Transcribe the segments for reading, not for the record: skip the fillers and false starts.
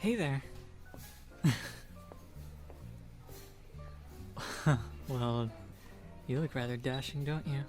Hey there. Well, you look rather dashing, don't you?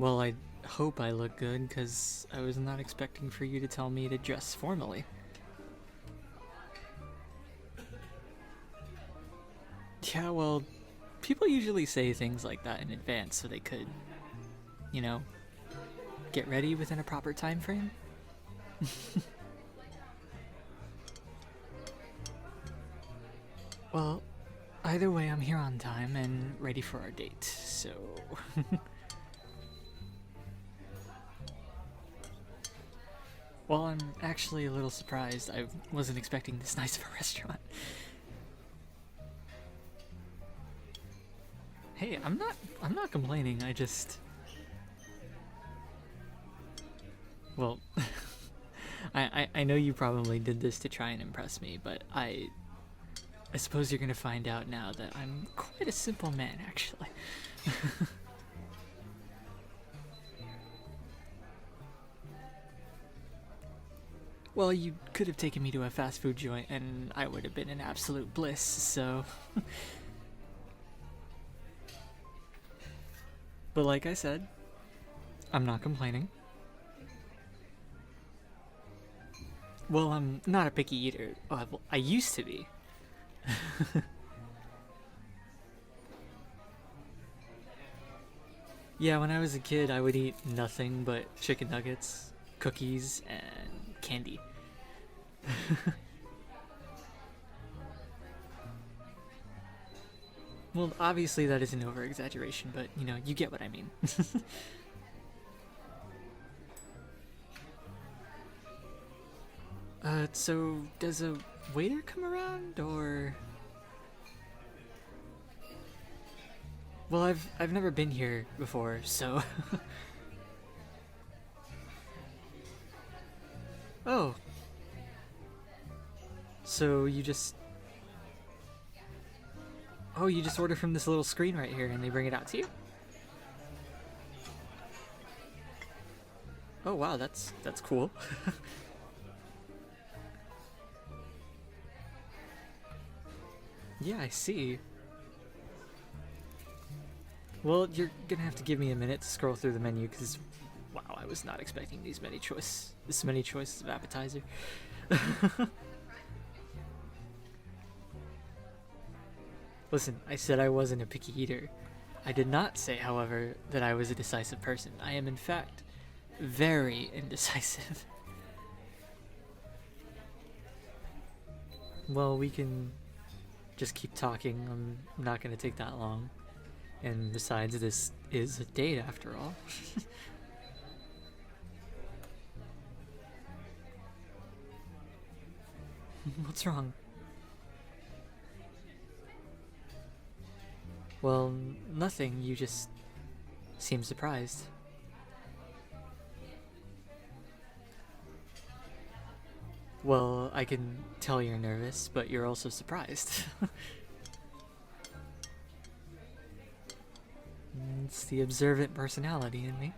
Well, I hope I look good, because I was not expecting for you to tell me to dress formally. Yeah, well, people usually say things like that in advance so they could, you know, get ready within a proper time frame. Well, either way, I'm here on time and ready for our date, so. Well, I'm actually a little surprised. I wasn't expecting this nice of a restaurant. Hey, I'm not complaining. I just well, I know you probably did this to try and impress me, but I suppose you're gonna find out now that I'm quite a simple man, actually. Well, you could have taken me to a fast food joint and I would have been in absolute bliss, so. But like I said, I'm not complaining. Well, I'm not a picky eater. Well, I used to be. Yeah, when I was a kid, I would eat nothing but chicken nuggets, cookies, and candy. Well, obviously that is an over exaggeration, but you get what I mean. So does a waiter come around, or? Well, I've never been here before, so. Oh, so you just. Oh, you just order from this little screen right here, and they bring it out to you. Oh wow, that's cool. Yeah, I see. Well, you're gonna have to give me a minute to scroll through the menu, because wow, I was not expecting this many choices of appetizer. Listen, I said I wasn't a picky eater. I did not say, however, that I was a decisive person. I am, in fact, very indecisive. Well, we can just keep talking. I'm not gonna take that long. And besides, this is a date after all. What's wrong? Well, nothing. You just seem surprised. Well, I can tell you're nervous, but you're also surprised. It's the observant personality in me.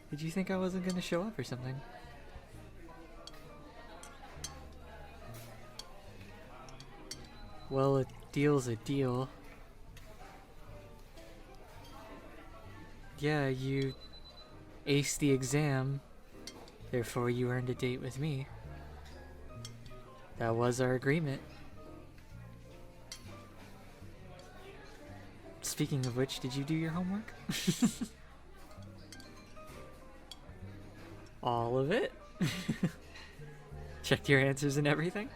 Did you think I wasn't gonna show up or something? Well, a deal's a deal. Yeah, you aced the exam, therefore you earned a date with me. That was our agreement. Speaking of which, did you do your homework? All of it? Checked your answers and everything?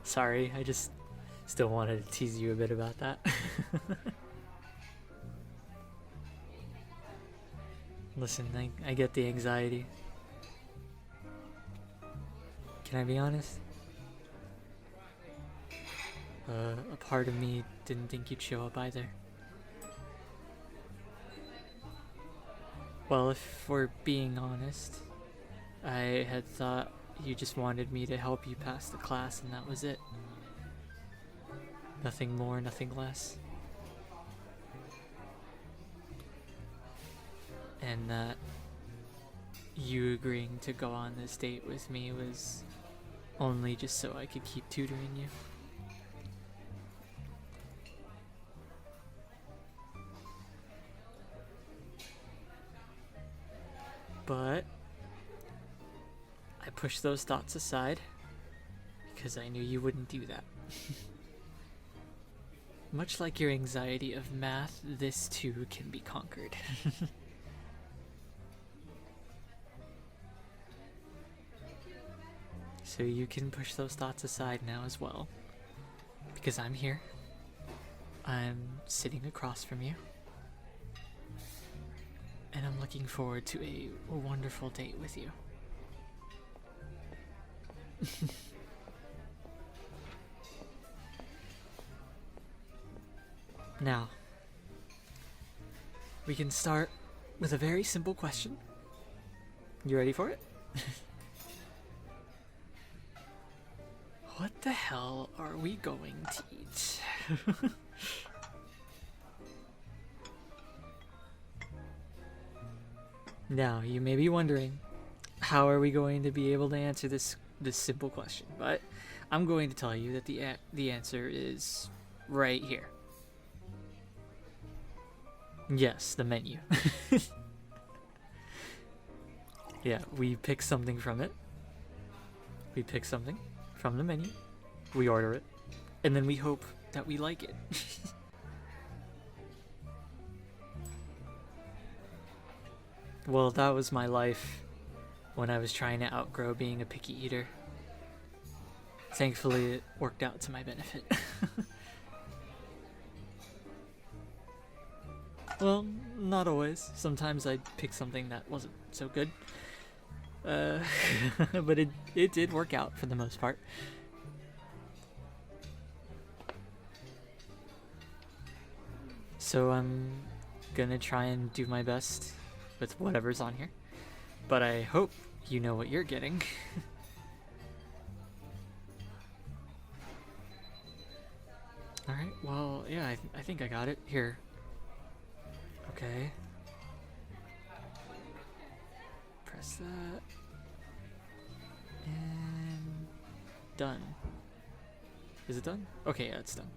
Sorry, I just still wanted to tease you a bit about that. Listen, I get the anxiety. Can I be honest? A part of me didn't think you'd show up either. Well, if we're being honest, I had thought you just wanted me to help you pass the class and that was it. Nothing more, nothing less. and that you agreeing to go on this date with me was only just so I could keep tutoring you. But I pushed those thoughts aside because I knew you wouldn't do that. Much like your anxiety of math, this too can be conquered. So you can push those thoughts aside now as well, because I'm here. I'm sitting across from you, and I'm looking forward to a wonderful date with you. Now, we can start with a very simple question. You ready for it? What the hell are we going to eat? Now, you may be wondering, how are we going to be able to answer this simple question? But I'm going to tell you that the answer is right here. Yes, the menu. Yeah, we pick something from it. We pick something from the menu, we order it, and then we hope that we like it. Well, that was my life when I was trying to outgrow being a picky eater. Thankfully, it worked out to my benefit. Well, not always. Sometimes I'd pick something that wasn't so good. But it did work out for the most part. So I'm gonna try and do my best with whatever's on here. But I hope you know what you're getting. Alright, well, yeah, I think I got it. Here. Okay. Press that. And done. Is it done? Okay, yeah, it's done.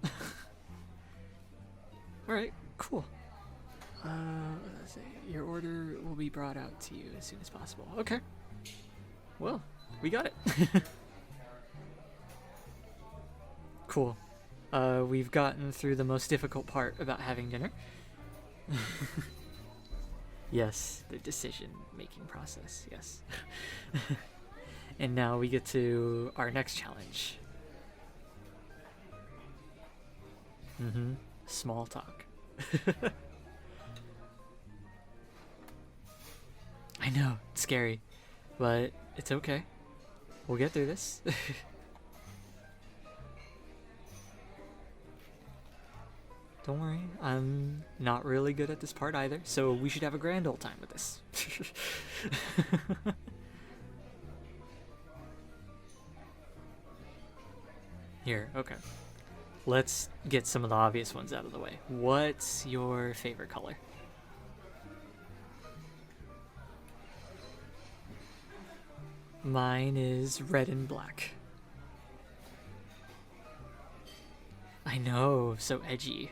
Alright, cool. Let's see. Your order will be brought out to you as soon as possible. Okay. Well, we got it. Cool. We've gotten through the most difficult part about having dinner. Yes, the decision-making process, yes. And now we get to our next challenge. Small talk. I know, it's scary, but it's okay. We'll get through this. Don't worry, I'm not really good at this part either, so we should have a grand old time with this. Here, okay. Let's get some of the obvious ones out of the way. What's your favorite color? Mine is red and black. I know, so edgy.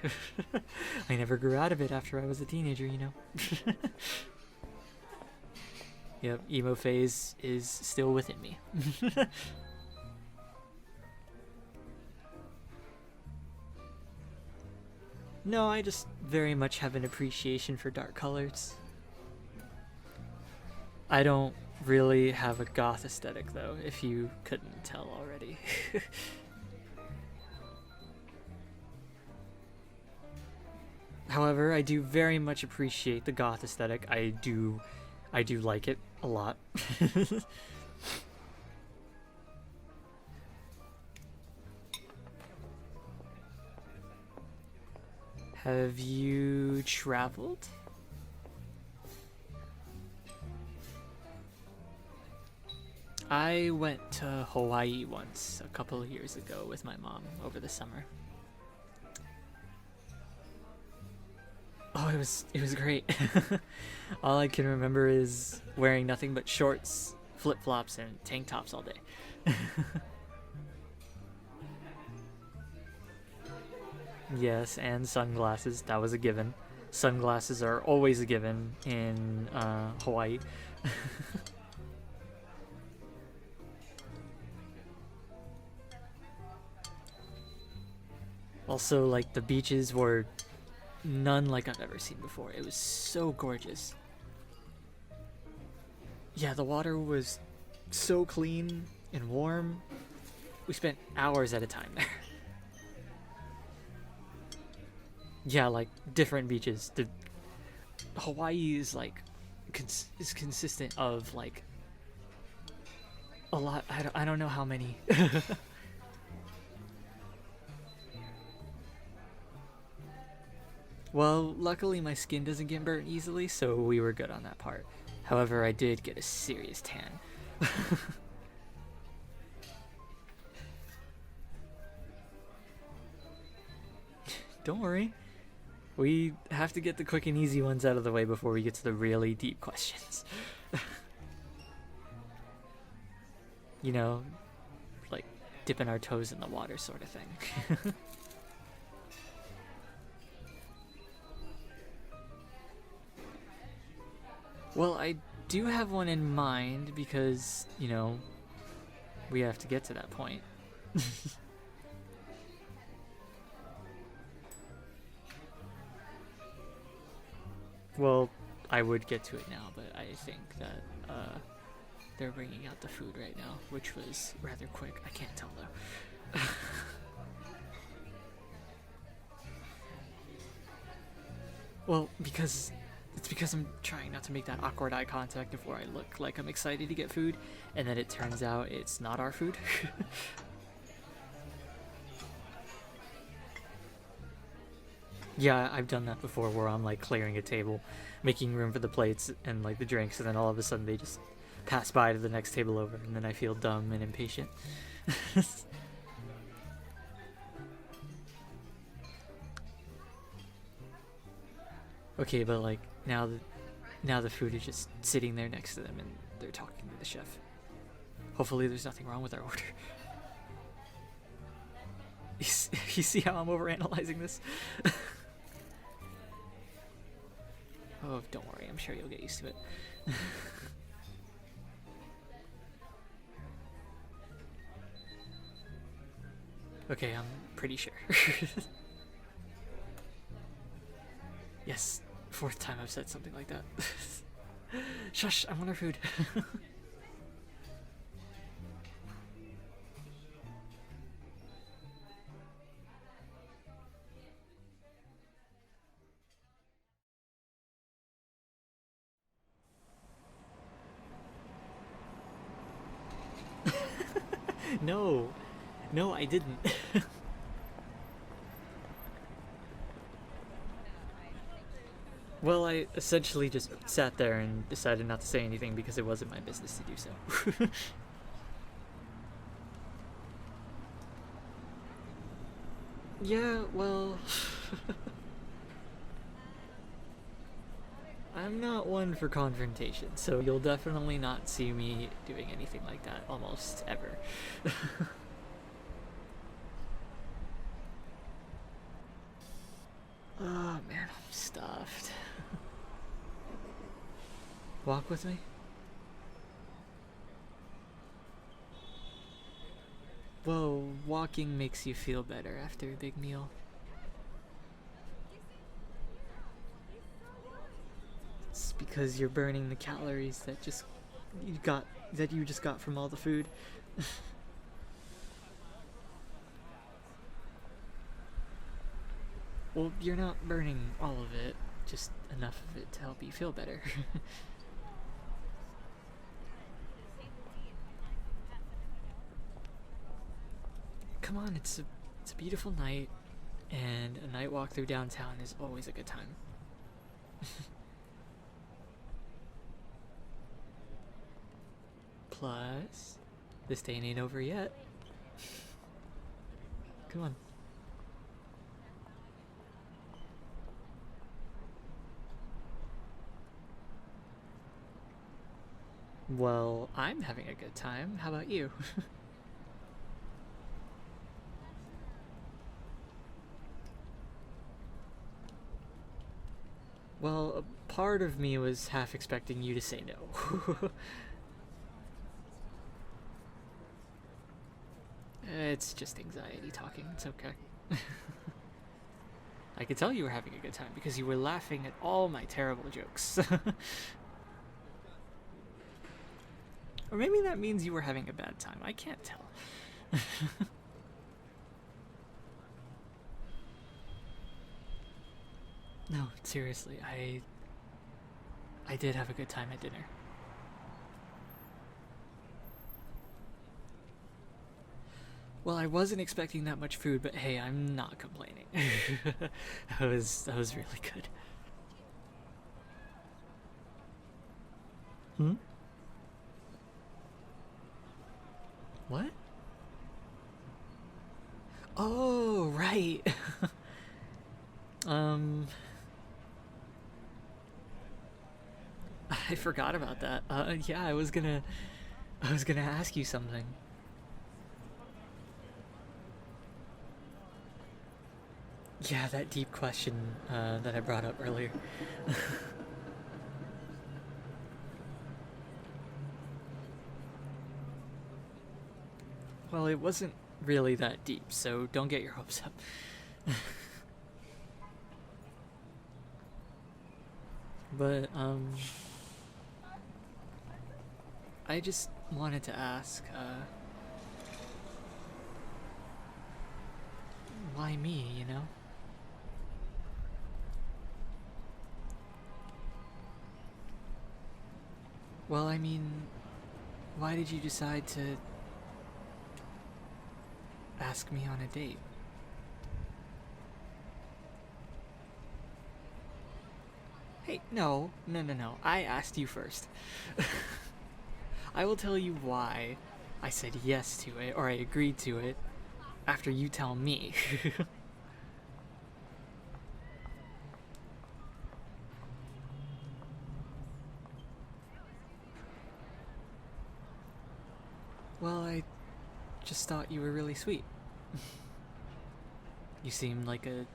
I never grew out of it after I was a teenager, you know. Yep, emo phase is still within me. No, I just very much have an appreciation for dark colors. I don't really have a goth aesthetic though, if you couldn't tell already. However, I do very much appreciate the goth aesthetic. I do like it a lot. Have you traveled? I went to Hawaii once a couple of years ago with my mom over the summer. Oh, it was great. All I can remember is wearing nothing but shorts, flip-flops, and tank tops all day. Yes, and sunglasses. That was a given. Sunglasses are always a given in Hawaii. Also, like, the beaches were none like I've ever seen before. It was so gorgeous. Yeah, the water was so clean and warm. We spent hours at a time there. Yeah, like different beaches. The Hawaii is like is consistent of like a lot. I don't know how many. Well, luckily my skin doesn't get burnt easily, so we were good on that part. However, I did get a serious tan. Don't worry. We have to get the quick and easy ones out of the way before we get to the really deep questions. You know, like dipping our toes in the water sort of thing. Well, I do have one in mind because, you know, we have to get to that point. Well, I would get to it now, but I think that they're bringing out the food right now, which was rather quick. I can't tell though. Well, because I'm trying not to make that awkward eye contact before I look like I'm excited to get food, and then it turns out it's not our food. Yeah, I've done that before where I'm like clearing a table, making room for the plates and like the drinks, and then all of a sudden they just pass by to the next table over, and then I feel dumb and impatient. Okay, but like now the food is just sitting there next to them and they're talking to the chef. Hopefully there's nothing wrong with our order. You see how I'm overanalyzing this? Oh, don't worry, I'm sure you'll get used to it. Okay, I'm pretty sure. Yes, fourth time I've said something like that. Shush, I want our food. No, no, I didn't. Well, I essentially just sat there and decided not to say anything because it wasn't my business to do so. Yeah, well, I'm not one for confrontation, so you'll definitely not see me doing anything like that almost ever. Oh man, I'm stuffed. Walk with me? Whoa, walking makes you feel better after a big meal. It's because you're burning the calories that you just got from all the food. Well, you're not burning all of it, just enough of it to help you feel better. Come on, it's a beautiful night, and a night walk through downtown is always a good time. Plus, this day ain't over yet. Come on. Well, I'm having a good time. How about you? Well, a part of me was half expecting you to say no. It's just anxiety talking. It's okay. I could tell you were having a good time because you were laughing at all my terrible jokes. Or maybe that means you were having a bad time. I can't tell. No, seriously, I did have a good time at dinner. Well, I wasn't expecting that much food, but hey, I'm not complaining. That was really good. Hmm? What? Oh, right. um I forgot about that. Yeah, I was gonna ask you something. Yeah, that deep question that I brought up earlier. Well, it wasn't really that deep, so don't get your hopes up. But I just wanted to ask, why me? You know? Well, I mean, why did you decide to ask me on a date? Hey, no, no, no, no. I asked you first. I will tell you why I said yes to it, or I agreed to it, after you tell me. Well, I just thought you were really sweet. You seemed like a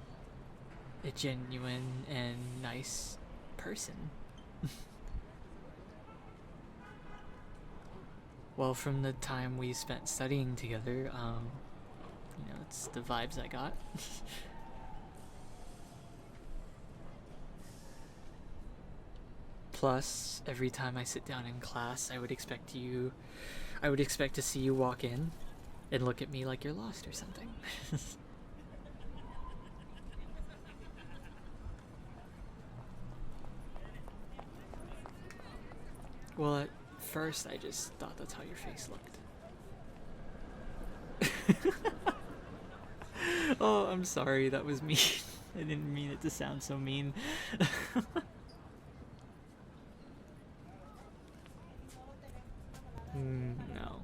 genuine and nice person. Well, from the time we spent studying together, it's the vibes I got. Plus, every time I sit down in class, I would expect to see you walk in and look at me like you're lost or something. Well, at first, I just thought that's how your face looked. Oh, I'm sorry, that was mean. I didn't mean it to sound so mean. No.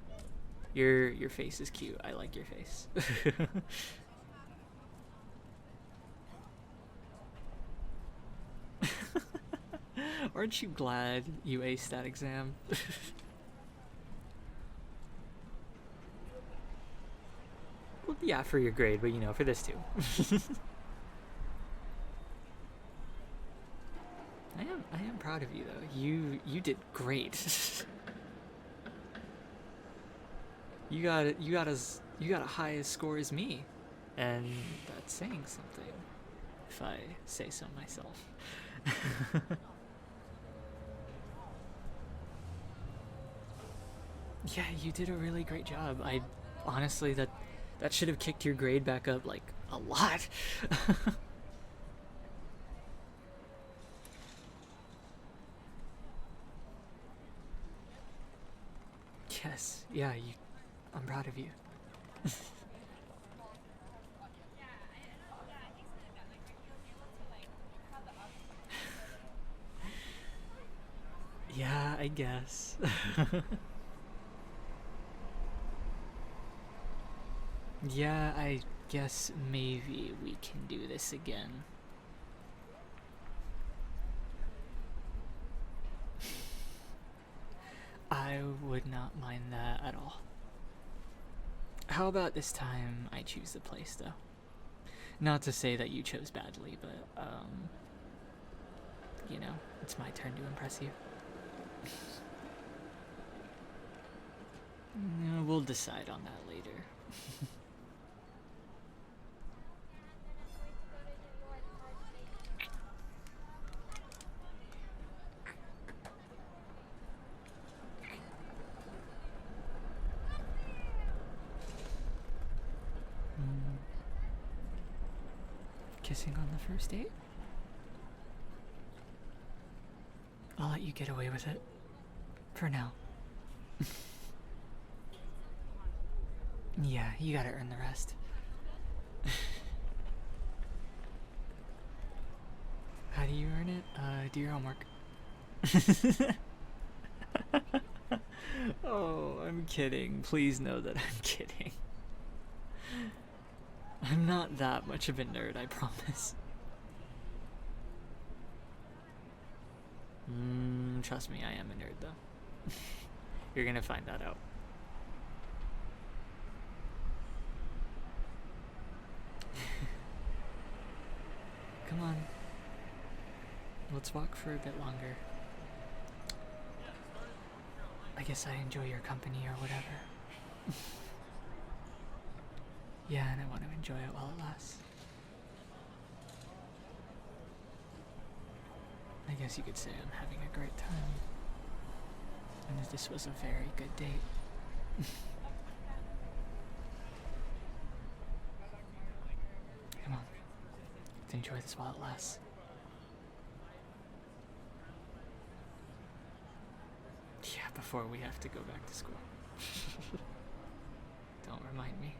Your face is cute. I like your face. Aren't you glad you aced that exam? Well, yeah, for your grade, but for this too. I am proud of you though. You did great. You got a high as score as me, and that's saying something, if I say so myself. Yeah, you did a really great job. I honestly that should have kicked your grade back up like a lot. Yes, yeah, I'm proud of you. Yeah, I guess. Yeah, I guess maybe we can do this again. not mind that at all. How about this time I choose the place, though? Not to say that you chose badly, but, you know, it's my turn to impress you. We'll decide on that later. Kissing on the first date? I'll let you get away with it. For now. Yeah, you gotta earn the rest. How do you earn it? Do your homework. Oh, I'm kidding. Please know that I'm kidding. I'm not that much of a nerd, I promise. Trust me, I am a nerd, though. You're gonna find that out. Come on. Let's walk for a bit longer. I guess I enjoy your company or whatever. Yeah, and I want to enjoy it while it lasts. I guess you could say I'm having a great time. And that this was a very good date. Come on. Let's enjoy this while it lasts. Yeah, before we have to go back to school. Don't remind me.